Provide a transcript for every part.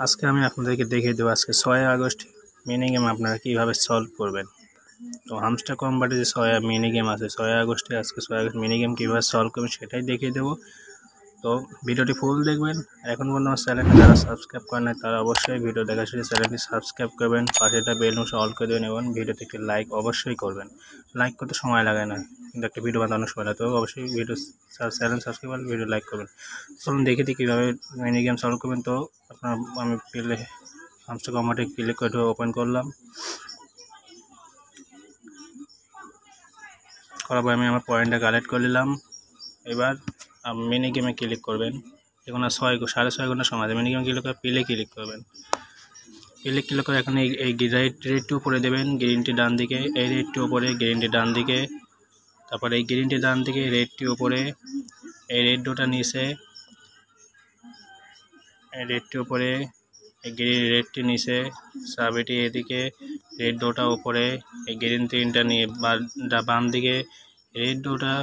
আজকে আমি আপনাদেরকে দেখিয়ে দেবো আজকে 6 আগস্ট মিনি গেম আপনারা কীভাবে সলভ করবেন। তো হামস্টার কম্বাটে যে 6 মিনি গেম আছে 6 আগস্টে আজকে 6 আগস্ট মিনি গেম কীভাবে সলভ করবেন সেটাই দেখিয়ে দেবো। তো ভিডিওটি ফুল দেখবেন। এখন পর্যন্ত আমার চ্যানেলটি যারা সাবস্ক্রাইব করেন না তারা অবশ্যই ভিডিও দেখা শেষে চ্যানেলটি সাবস্ক্রাইব করবেন, পাশে একটা বেল নোটিফিকেশন অল করে দেবেন এবং ভিডিওতে একটি লাইক অবশ্যই করবেন। লাইক করতে সময় লাগে না, কিন্তু একটা ভিডিও বানানোর সময় লাগে, তো অবশ্যই ভিডিও চ্যানেল সাবস্ক্রাইব করলে ভিডিও লাইক করবেন। চলুন দেখে দিই কীভাবে মিনি গেম সলভ করবেন। তো আপনার আমি প্লে হামস্টার কম্বাটে ক্লিক করে ওপেন করলাম, করার পর আমি আমার পয়েন্টটা কালেক্ট করে নিলাম। এবার মিনি গেমে ক্লিক করবেন। এখন আর 6.5 ঘন্টা সময় আছে। মিনি গেমে ক্লিক করে প্লে ক্লিক করবেন। প্লে ক্লিক করে এখন এই রেডটি উপরে দেবেন, গ্রিনটি ডান দিকে, এই রেডটি উপরে, গ্রিনটি ডান দিকে, তারপরে এই গ্রিনটি ডান দিকে, রেডটি উপরে, এই রেড ডোটা নিচে, এই রেডটি উপরে, এই রেডটি নিচে, সাবিটি এদিকে, রেড ডোটা উপরে, এই গ্রিন তিনটা নিয়ে বাম দিকে, রেড ডোটা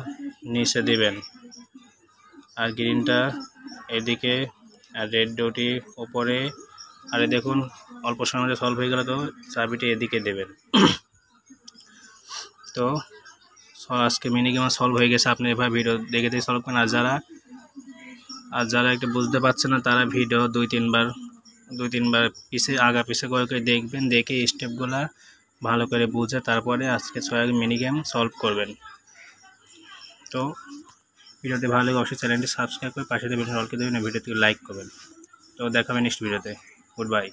নিচে দেবেন, আর গ্রিনটা এদিকে, আর রেড ডোটি উপরে। আর দেখুন অল্প সময় সলভ হয়ে গেল। তো চাবিটি এদিকে দেবেন। তো আজকে মিনি গেম সলভ হয়ে গেছে। আপনি এভাবে ভিডিও দেখে দেখে সলভ করেন। আর যারা একটু বুঝতে পারছে না তারা ভিডিও দুই তিনবার আগা পিছে করে দেখবেন, দেখে স্টেপগুলো ভালো করে বুঝে তারপরে আজকে 6 মিনি গেম সলভ করবেন। তো ভিডিওটি ভালো লাগে অবশ্যই চ্যানেলটি সাবস্ক্রাইব করে পাশে বেল অল করে দেবেন, ভিডিওতে লাইক করবেন। তো দেখা হবে নেক্সট ভিডিওতে। Good bye.